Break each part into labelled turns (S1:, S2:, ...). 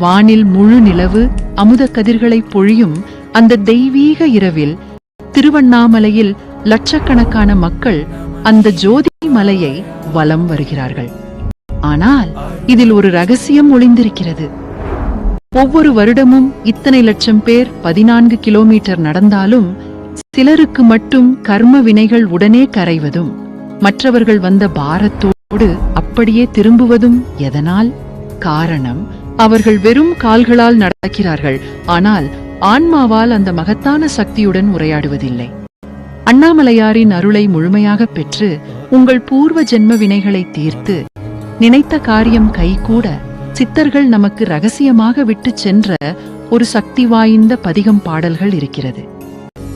S1: வானில் முழு நிலவு அமுத கதிர்களை பொழியும் அந்த தெய்வீக இரவில் திருவண்ணாமலையில் லட்சக்கணக்கான மக்கள் அந்த ஜோதி மலையை வலம் வருகிறார்கள். ஆனால் இதில் ஒரு ரகசியம் ஒளிந்திருக்கிறது. ஒவ்வொரு வருடமும் இத்தனை லட்சம் பேர் 14 கிலோமீட்டர் நடந்தாலும் சிலருக்கு மட்டும் கர்ம வினைகள் உடனே கரைவதும் மற்றவர்கள் வந்த பாரத்தோடு அப்படியே திரும்புவதும் எதனால்? காரணம், அவர்கள் வெறும் கால்களால் நடக்கிறார்கள், ஆனால் ஆன்மாவால் அந்த மகத்தான சக்தியுடன் உரையாடுவதில்லை. அண்ணாமலையாரின் அருளை முழுமையாக பெற்று உங்கள் பூர்வ ஜென்ம வினைகளை தீர்த்து நினைத்த காரியம் கைகூட சித்தர்கள் நமக்கு ரகசியமாக விட்டு சென்ற ஒரு சக்தி வாய்ந்த பதிகம் பாடல்கள் இருக்கிறது.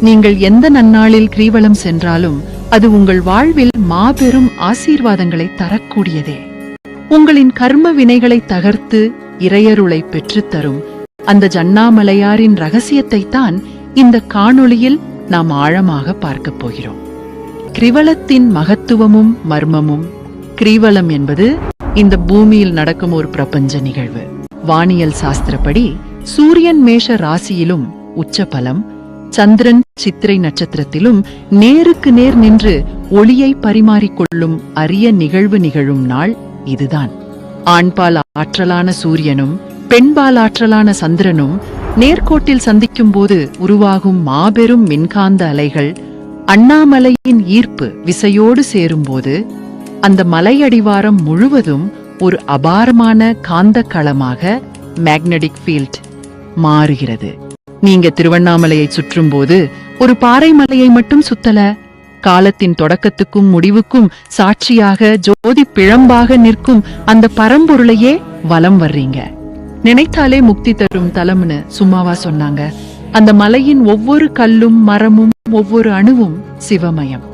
S1: நீங்கள் எந்த நன்னாளில் கிரிவலம் சென்றாலும் அது உங்கள் வாழ்வில் மாபெரும் ஆசீர்வாதங்களை தரக்கூடியதே. உங்களின் கர்ம வினைகளை தகர்த்து இறையருளை பெற்றுத்தரும் அந்த அண்ணாமலையாரின் ரகசியத்தை தான் இந்த காணொளியில் நாம் ஆழமாக பார்க்கப் போகிறோம். கிரிவலத்தின் மகத்துவமும் மர்மமும். கிரிவலம் என்பது இந்த பூமியில் நடக்கும் ஒரு பிரபஞ்ச நிகழ்வு. வானியல் சாஸ்திரப்படி சூரியன் மேஷ ராசியிலும் உச்சபலம், சந்திரன் சித்திரை நட்சத்திரத்திலும் நேருக்கு நேர் நின்று ஒளியை பரிமாறிக்கொள்ளும் அரிய நிகழ்வு நிகழும் நாள் இதுதான். ஆண்பால் ஆற்றலான சூரியனும் பெண்பால் ஆற்றலான சந்திரனும் நேர்கோட்டில் சந்திக்கும் போது உருவாகும் மாபெரும் மின்காந்த அலைகள் அண்ணாமலையின் ஈர்ப்பு விசையோடு சேரும்போது அந்த மலையடிவாரம் முழுவதும் ஒரு அபாரமான காந்த களமாக மேக்னெட்டிக் ஃபீல்ட் மாறுகிறது. நீங்க திருவண்ணாமலையை சுற்றும் போது ஒரு பாறை மலையை மட்டும் சுத்தல, காலத்தின் தொடக்கத்துக்கும் முடிவுக்கும் சாட்சியாக ஜோதி பிழம்பாக நிற்கும் அந்த பரம்பொருளையே வலம் வர்றீங்க. நினைத்தாலே முக்தி தரும் தலம்னு சும்மாவா சொன்னாங்க? அந்த மலையின் ஒவ்வொரு கல்லும் மரமும் ஒவ்வொரு அணுவும் சிவமயம்.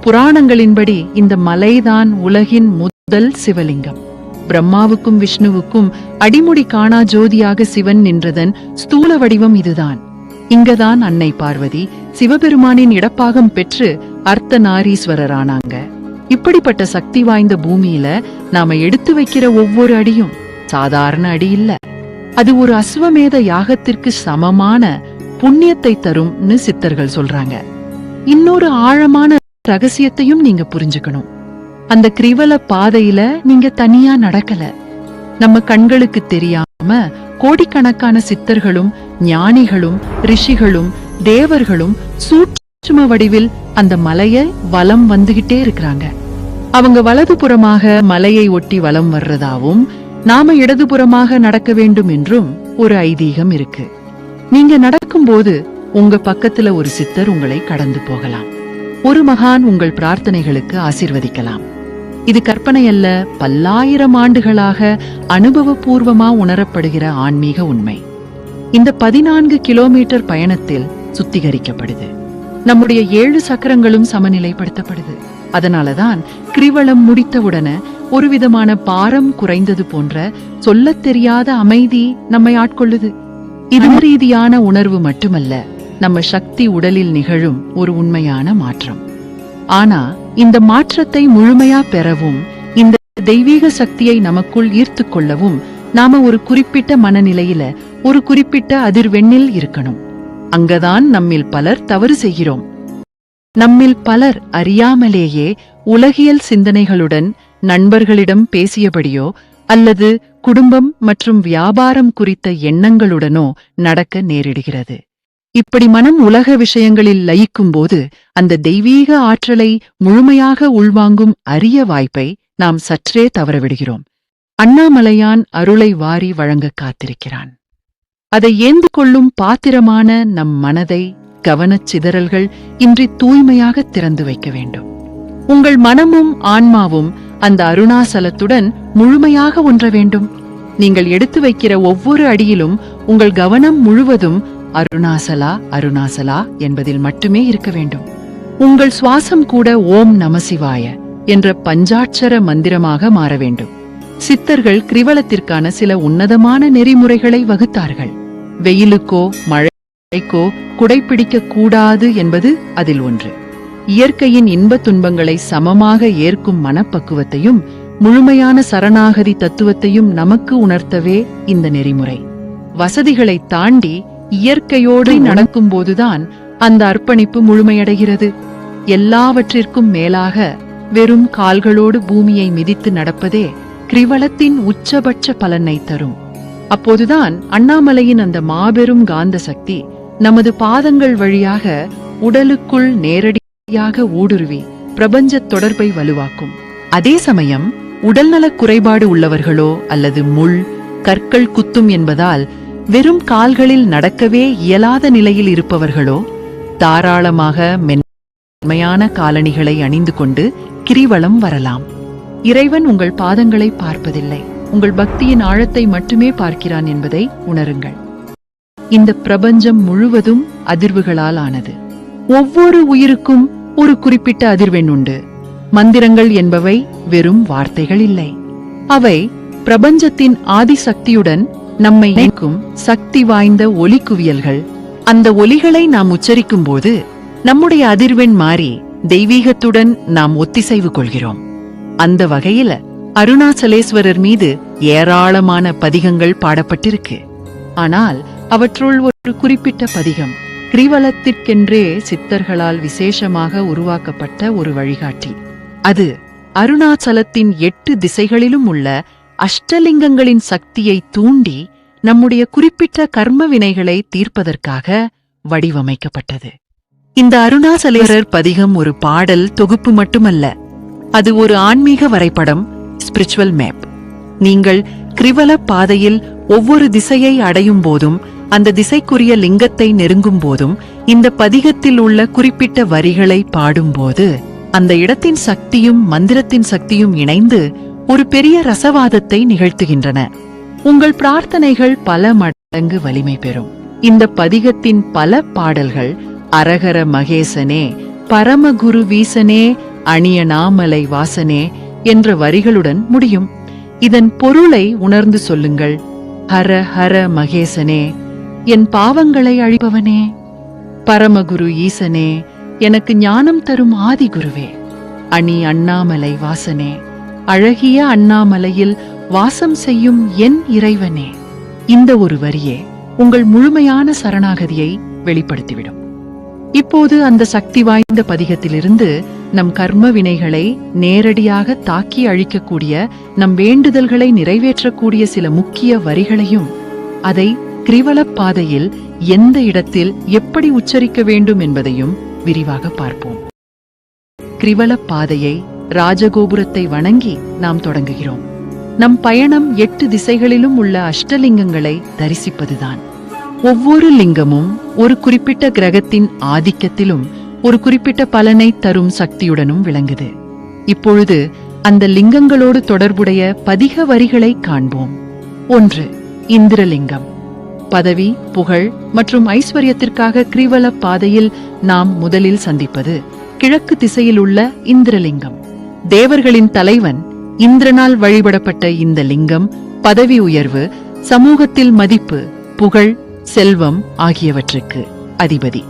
S1: புராணங்களின்படி இந்த மலைதான் உலகின் முதல் சிவலிங்கம். பிரம்மாவுக்கும் விஷ்ணுவுக்கும் அடிமுடி காணா ஜோதியாக சிவன் நின்றதன் ஸ்தூல வடிவம் இதுதான். இங்கதான் அன்னை பார்வதி சிவபெருமானின் இடப்பாகம் பெற்று அர்த்தநாரீஸ்வரரானாங்க. இப்படிப்பட்ட சக்தி வாய்ந்த பூமியில நாம எடுத்து வைக்கிற ஒவ்வொரு அடியும் சாதாரண அடி இல்ல. அது ஒரு அஸ்வமேத யாகத்திற்கு சமமான புண்ணியத்தை தரும்னு சித்தர்கள் சொல்றாங்க. இன்னொரு ஆழமான ரகசியத்தையும் நீங்க புரிஞ்சுக்கணும். அந்த கிரிவல பாதையில நீங்க தனியா நடக்கல. நம்ம கண்களுக்கு தெரியாம கோடிக்கணக்கான சித்தர்களும் ஞானிகளும் ரிஷிகளும் தேவர்களும் சூட்சும வடிவில் அந்த மலையை வலம் வந்துகிட்டே இருக்கிறாங்க. அவங்க வலதுபுறமாக மலையை ஒட்டி வலம் வர்றதாவும் நாம இடதுபுறமாக நடக்க வேண்டும் என்றும் ஒரு ஐதீகம் இருக்கு. நீங்க நடக்கும்போது உங்க பக்கத்துல ஒரு சித்தர் உங்களை கடந்து போகலாம். ஒரு மகான் உங்கள் பிரார்த்தனைகளுக்கு ஆசீர்வதிக்கலாம். இது கற்பனை அல்ல, பல்லாயிரம் ஆண்டுகளாக அனுபவபூர்வமா உணரப்படுகிற ஆன்மீக உண்மை. இந்த 14 கிலோமீட்டர் பயணத்தில் சுத்திகரிக்கப்படுது. நம்முடைய 7 சக்கரங்களும் சமநிலைப்படுத்தப்படுது. அதனாலதான் கிரிவலம் முடித்தவுடனே ஒரு விதமான பாரம் குறைந்தது போன்ற சொல்லத் தெரியாத அமைதி நம்மை ஆட்கொள்ளுது. இது ரீதியான உணர்வு மட்டுமல்ல, நம்ம சக்தி உடலில் நிகழும் ஒரு உண்மையான மாற்றம். ஆனா இந்த மாற்றத்தை முழுமையா பெறவும் இந்த தெய்வீக சக்தியை நமக்குள் ஈர்த்து கொள்ளவும் நாம ஒரு குறிப்பிட்ட மனநிலையில ஒரு குறிப்பிட்ட அதிர்வெண்ணில் இருக்கணும். அங்கதான் நம்மில் பலர் தவறு செய்கிறோம். நம்மில் பலர் அறியாமலேயே உலகியல் சிந்தனைகளுடன் நண்பர்களிடம் பேசியபடியோ அல்லது குடும்பம் மற்றும் வியாபாரம் குறித்த எண்ணங்களுடனோ நடக்க நேரிடுகிறது. இப்படி மனம் உலக விஷயங்களில் லயிக்கும் போது அந்த தெய்வீக ஆற்றலை முழுமையாக உள்வாங்கும் அரிய வாய்ப்பை நாம் சற்றே தவறவிடுகிறோம். அண்ணாமலையான் அருளை வாரி வழங்க காத்திருக்கிறான். அதை ஏந்து கொள்ளும் பாத்திரமான நம் மனதை கவனச் சிதறல்கள் இன்றி தூய்மையாக திறந்து வைக்க வேண்டும். உங்கள் மனமும் ஆன்மாவும் அந்த அருணாசலத்துடன் முழுமையாக ஒன்ற வேண்டும். நீங்கள் எடுத்து வைக்கிற ஒவ்வொரு அடியிலும் உங்கள் கவனம் முழுவதும் அருணாசலா அருணாசலா என்பதில் மட்டுமே இருக்க வேண்டும். உங்கள் சுவாசம் கூட ஓம் நமசிவாய என்ற பஞ்சாட்சர மந்திரமாக மாற வேண்டும். சித்தர்கள் கிரிவலத்திற்கான சில உன்னதமான நெறிமுறைகளை வகுத்தார்கள். வெயிலுக்கோ மழைக்கோ குடைப்பிடிக்க கூடாது என்பது அதில் ஒன்று. இயற்கையின் இன்ப துன்பங்களை சமமாக ஏற்கும் மனப்பக்குவத்தையும் முழுமையான சரணாகதி தத்துவத்தையும் நமக்கு உணர்த்தவே இந்த நெறிமுறை. வசதிகளை தாண்டி இயற்கையோடு நடக்கும்போதுதான் அந்த அர்ப்பணிப்பு முழுமையடைகிறது. எல்லாவற்றிற்கும் மேலாக வெறும் கால்களோடு பூமியை மிதித்து நடப்பதே கிரிவலத்தின் உச்சபட்ச பலனை தரும். அப்போதுதான் அண்ணாமலையின் அந்த மாபெரும் காந்த சக்தி நமது பாதங்கள் வழியாக உடலுக்குள் நேரடியாக ஊடுருவி பிரபஞ்ச தொடர்பை வலுவாக்கும். அதே சமயம் உடல்நலக் குறைபாடு உள்ளவர்களோ அல்லது முள் கற்கள் குத்தும் என்பதால் வெறும் கால்களில் நடக்கவே இயலாத நிலையில் இருப்பவர்களோ தாராளமாக மென்மையான காலணிகளை அணிந்து கொண்டு கிரிவலம் வரலாம். இறைவன் உங்கள் பாதங்களை பார்ப்பதில்லை, உங்கள் பக்தியின் ஆழத்தை மட்டுமே பார்க்கிறான் என்பதை உணருங்கள். இந்த பிரபஞ்சம் முழுவதும் அதிர்வுகளால் ஆனது. ஒவ்வொரு உயிருக்கும் ஒரு குறிப்பிட்ட அதிர்வெண் உண்டு. மந்திரங்கள் என்பவை வெறும் வார்த்தைகள் இல்லை, அவை பிரபஞ்சத்தின் ஆதிசக்தியுடன் நம்மை இணைக்கும் சக்தி வாய்ந்த ஒலி குவியல்கள். அந்த ஒலிகளை நாம் உச்சரிக்கும் போது நம்முடைய அதிர்வெண் மாறி தெய்வீகத்துடன் நாம் ஒத்திசைவு கொள்கிறோம். அந்த வகையில அருணாசலேஸ்வரர் மீது ஏராளமான பதிகங்கள் பாடப்பட்டிருக்கு. ஆனால் அவற்றுள் ஒரு குறிப்பிட்ட பதிகம் கிரிவலத்திற்கென்றே சித்தர்களால் விசேஷமாக உருவாக்கப்பட்ட ஒரு வழிகாட்டி. அது அருணாச்சலத்தின் 8 திசைகளிலும் உள்ள அஷ்டலிங்கங்களின் சக்தியை தூண்டி நம்முடைய குறிப்பிட்ட கர்ம வினைகளை தீர்ப்பதற்காக வடிவமைக்கப்பட்டது. இந்த அருணாசலேஸ்வரர் பதிகம் ஒரு பாடல் தொகுப்பு மட்டுமல்ல, அது ஒரு ஆன்மீக வரைபடம், ஸ்பிரிச்சுவல் மேப். நீங்கள் கிரிவல பாதையில் ஒவ்வொரு திசையை அடையும் போதும் அந்த திசைக்குரிய லிங்கத்தை நெருங்கும் போதும் இந்த பதிகத்தில் உள்ள குறிப்பிட்ட வரிகளை பாடும்போது அந்த இடத்தின் சக்தியும் மந்திரத்தின் சக்தியும் இணைந்து ஒரு பெரிய ரசவாதத்தை நிகழ்த்துகின்றன. உங்கள் பிரார்த்தனைகள் பல மடங்கு வலிமை பெறும். இந்த பதிகத்தின் பல பாடல்கள் அரகர மகேசனே, பரமகுரு வீசனே, அணியனாமலை வாசனே என்ற வரிகளுடன் முடியும். இதன் பொருளை உணர்ந்து சொல்லுங்கள். ஹர ஹர மகேசனே, என் பாவங்களை அழிப்பவனே. பரமகுரு ஈசனே, எனக்கு ஞானம் தரும் ஆதிகுருவே. அணி அண்ணாமலை வாசனே, அழகிய அண்ணாமலையில் வாசம் செய்யும் என் இறைவனே. இந்த ஒரு வரியே உங்கள் முழுமையான சரணாகதியை வெளிப்படுத்திவிடும். இப்போது அந்த சக்தி வாய்ந்த பதிகத்திலிருந்து நம் கர்ம வினைகளை நேரடியாக தாக்கி அழிக்கக்கூடிய, நம் வேண்டுதல்களை நிறைவேற்றக்கூடிய சில முக்கிய வரிகளையும், அதை கிரிவலப் பாதையில் எந்த இடத்தில் எப்படி உச்சரிக்க வேண்டும் என்பதையும் விரிவாக பார்ப்போம். கிரிவலப் பாதையை ராஜகோபுரத்தை வணங்கி நாம் தொடங்குகிறோம். நம் பயணம் 8 திசைகளிலும் உள்ள அஷ்டலிங்கங்களை தரிசிப்பதுதான். ஒவ்வொரு லிங்கமும் ஒரு குறிப்பிட்ட கிரகத்தின் ஆதிக்கத்திலும் ஒரு குறிப்பிட்ட பலனை தரும் சக்தியுடனும் விளங்குது. இப்பொழுது அந்த லிங்கங்களோடு தொடர்புடைய பதிக வரிகளை காண்போம். 1. இந்திரலிங்கம். பதவி, புகழ் மற்றும் ஐஸ்வர்யத்திற்காக கிரிவல பாதையில் நாம் முதலில் சந்திப்பது கிழக்கு திசையில் உள்ள இந்திரலிங்கம். தேவர்களின் தலைவன் இந்திரனால் வழிபடப்பட்ட இந்த லிங்கம் பதவி உயர்வு, சமூகத்தில் மதிப்பு, புகழ், செல்வம் ஆகியவற்றுக்கு அதிபதி.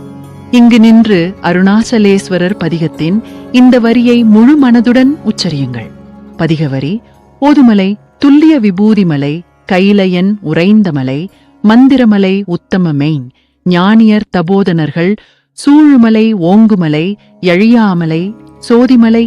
S1: இங்கு நின்று அருணாசலேஸ்வரர் பதிகத்தின் இந்த வரியை முழு மனதுடன் உச்சரியுங்கள். பதிகவரி: ஓதுமலை துல்லிய விபூதிமலை, கைலையன் உறைந்தமலை, மந்திரமலை உத்தமமெயின், ஞானியர் தபோதனர்கள் சூழுமலை ஓங்குமலை, எழியாமலை, சோதிமலை